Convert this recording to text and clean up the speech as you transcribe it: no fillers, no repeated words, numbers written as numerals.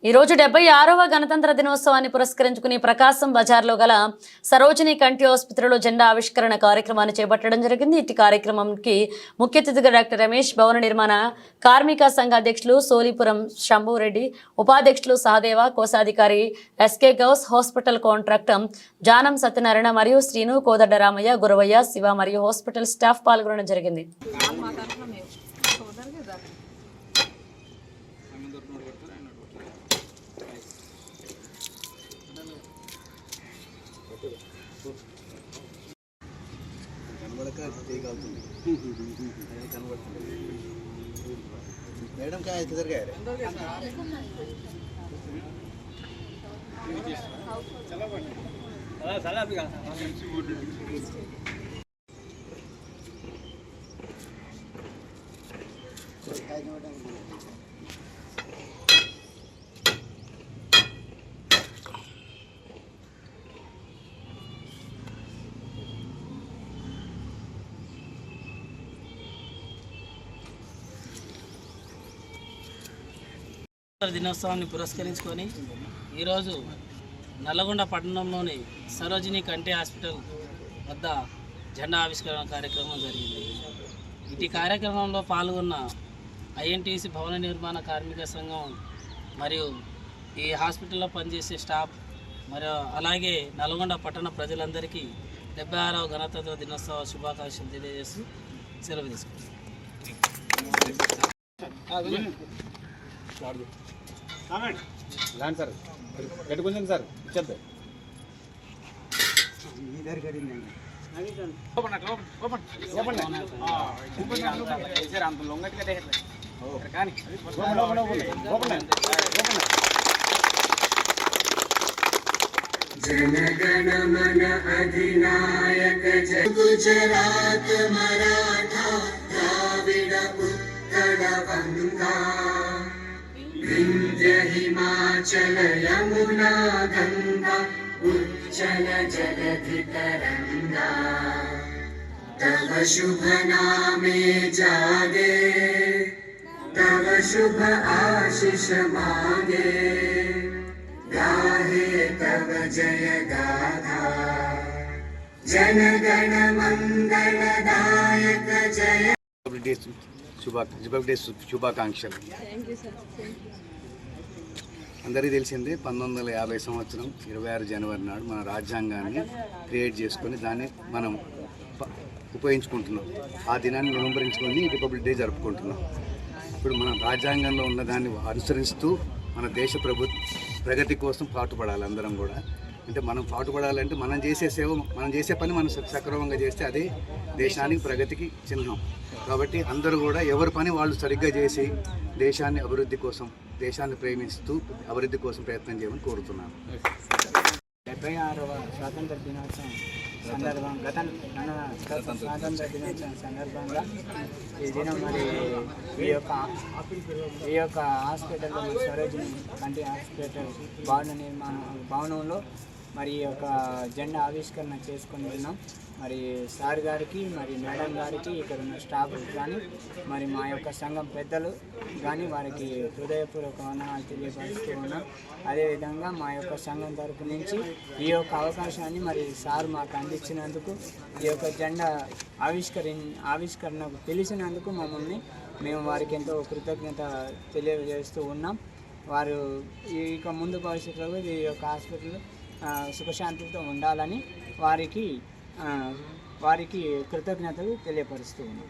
ఈ రోజు 76వ గణతంత్ర దినోత్సవాన్ని పురస్కరించుకుని ప్రకాశం బజార్లో గల సరోజిని కంటి ఆసుపత్రిలో జెండా ఆవిష్కరణ కార్యక్రమాన్ని చేపట్టడం జరిగింది. ఇట్టి కార్యక్రమానికి ముఖ్య అతిథిగా డాక్టర్ రమేష్, భవన నిర్మాణ కార్మిక సంఘ అధ్యక్షులు సోలిపురం శంభురెడ్డి, ఉపాధ్యక్షులు సహదేవ, కోశాధికారి S K Ghouse, hospital contractor Janam Satyanarayana మరియు శ్రీను, కోదడ్డ రామయ్య, గురవయ్య, శివ మరియు హాస్పిటల్ స్టాఫ్ పాల్గొనడం జరిగింది. मैडम क्या किधर गए దినోత్సవాన్ని పురస్కరించుకొని ఈరోజు నల్లగొండ పట్టణంలోని సరోజిని కంటి హాస్పిటల్ వద్ద జెండా ఆవిష్కరణ కార్యక్రమం జరిగింది. ఇటు కార్యక్రమంలో పాల్గొన్న ఐఎన్టీసీ భవన నిర్మాణ కార్మిక సంఘం మరియు ఈ హాస్పిటల్లో పనిచేసే స్టాఫ్ మరియు అలాగే నల్గొండ పట్టణ ప్రజలందరికీ 76వ గణతంత్ర దినోత్సవ శుభాకాంక్షలు తెలియజేస్తూ సెలవు తీసుకుంటాం. सर కొంచెం సార్ చెప్తా जनगण मन अधिनायक गुजरात मराठा द्राविड उत्कल गंगा विंध्य हिमाचल यमुना गंगा उच्चल जलधि तरंगा तव शुभ नामे जागे तव शुभ आशीष मागे गाहे तव जय गाथा जनगण मंगलदायक जय శుభాకాంక్షలు. అందరికీ తెలిసిందే 1950 సంవత్సరం 26 జనవరి నాడు మన రాజ్యాంగాన్ని క్రియేట్ చేసుకొని దాన్ని మనం ఉపయోగించుకుంటున్నాం. ఆ దినాన్ని విలంబరించుకొని రిపబ్లిక్ డే జరుపుకుంటున్నాం. ఇప్పుడు మన రాజ్యాంగంలో ఉన్న దాన్ని అనుసరిస్తూ మన దేశ ప్రగతి కోసం పాటుపడాలి. అందరం కూడా అంటే మనం పాటుపడాలంటే మనం చేసే సేవ, మనం చేసే పని మనం సక్రమంగా చేస్తే అదే దేశానికి ప్రగతికి చిహ్నం. కాబట్టి అందరూ కూడా ఎవరి పని వాళ్ళు సరిగ్గా చేసి దేశాన్ని అభివృద్ధి కోసం, దేశాన్ని ప్రేమిస్తూ అభివృద్ధి కోసం ప్రయత్నం చేయమని కోరుతున్నాను. 76వ స్వాతంత్ర దినోత్సవం సందర్భంగా స్వాతంత్ర దినోత్సవం సందర్భంగా ఈ దినం మరి ఈ యొక్క హాస్పిటల్లో సరోజిని కంటి హాస్పిటల్ భవనంలో మరి ఈ యొక్క జెండా ఆవిష్కరణ చేసుకొని ఉన్నాం. మరి సార్ గారికి, మరి మేడం గారికి, ఇక్కడ ఉన్న స్టాఫ్ కానీ, మరి మా యొక్క సంఘం పెద్దలు కానీ వారికి హృదయపూర్వక వందనాలు తెలియపరుస్తూ ఉన్నాం. అదేవిధంగా మా యొక్క సంఘం తరపు నుంచి ఈ యొక్క అవకాశాన్ని మరి సార్ మాకు అందించినందుకు, ఈ యొక్క జెండా ఆవిష్కరణకు పిలిచినందుకు మేము వారికి ఎంతో కృతజ్ఞత తెలియజేస్తూ ఉన్నాం. వారు ఇక ముందు భవిష్యత్తులో ఈ యొక్క హాస్పిటల్ సుఖశాంతితో ఉండాలని వారికి కృతజ్ఞతలు తెలియపరుస్తూ ఉన్నాం.